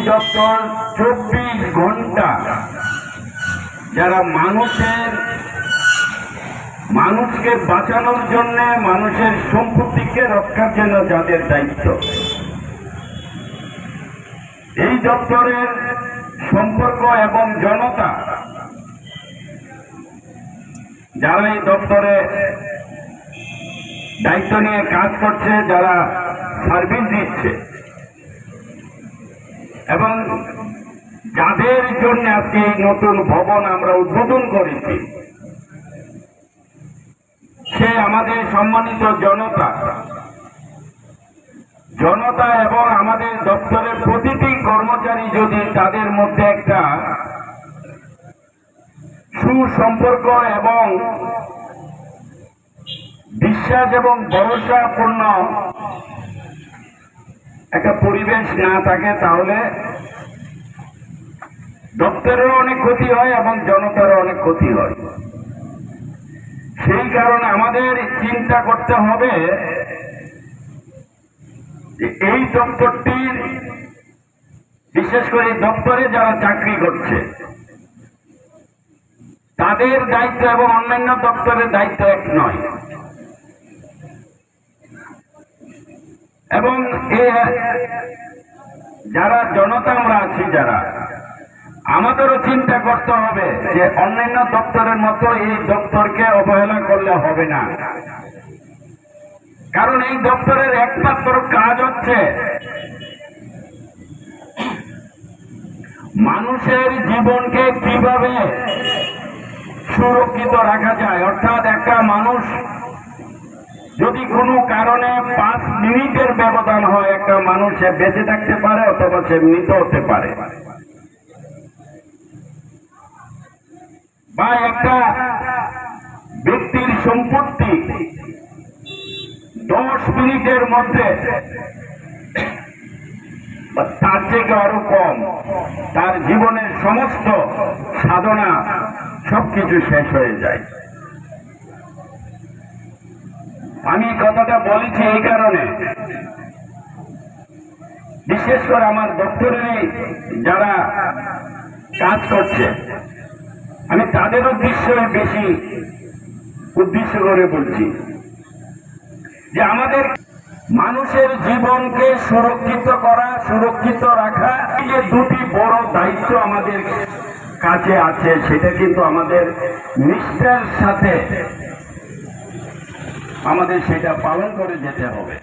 দপ্তর 24 ঘন্টা যারা মানুষকে বাঁচানোর জন্য, মানুষের সম্পত্তিকে রক্ষার জন্য যাদের দায়িত্ব, এই দপ্তরের সম্পর্ক এবং জনতা যারা এই দপ্তরে দায়িত্ব নিয়ে কাজ করছে, যারা সার্ভিস দিচ্ছে এবং যাদের জন্য আজকে এই নতুন ভবন আমরা উদ্বোধন করেছি, সে আমাদের সম্মানিত জনতা এবং আমাদের দপ্তরের প্রতিটি কর্মচারী যদি তাদের মধ্যে একটা সুসম্পর্ক এবং বিশ্বাস এবং ভরসাপূর্ণ একটা পরিবেশ না থাকে, তাহলে দপ্তরেরও অনেক ক্ষতি হয় এবং জনতারও অনেক ক্ষতি হয়। সেই কারণে আমাদের চিন্তা করতে হবে যে এই দপ্তরটির, বিশেষ করে দপ্তরে যারা চাকরি করছে তাদের দায়িত্ব এবং অন্যান্য দপ্তরের দায়িত্ব এক নয়। এবং যারা জনতা আমরা আছি, যারা আমাদেরও চিন্তা করতে হবে যে অন্যান্য দপ্তরের মতো এই দপ্তরকে অবহেলা করলে হবে না। কারণ এই দপ্তরের একমাত্র কাজ হচ্ছে মানুষের জীবনকে কিভাবে সুরক্ষিত রাখা যায়। অর্থাৎ একটা মানুষ যদি কোনো কারণে 5 মিনিটের ব্যবধান হয়, একটা মানুষ সে বেঁচে থাকতে পারে অথবা সে মৃত হতে পারে, বা একটা ব্যক্তির সম্পত্তি 10 মিনিটের মধ্যে বা তার থেকে আরো কম তার জীবনের সমস্ত সাধনা সবকিছু শেষ হয়ে যায়। আমি কথাটা বলেছি এই কারণে, বিশেষ করে আমার দপ্তরেরই যারা কাজ করছে, আমি তাদের বেশি উদ্দেশ্য করে বলছি যে আমাদের মানুষের জীবনকে সুরক্ষিত করা, সুরক্ষিত রাখা, এই যে দুটি বড় দায়িত্ব আমাদের কাছে আছে, সেটা কিন্তু আমাদের নিষ্ঠার সাথে আমাদের সেটা পালন করে যেতে হবে।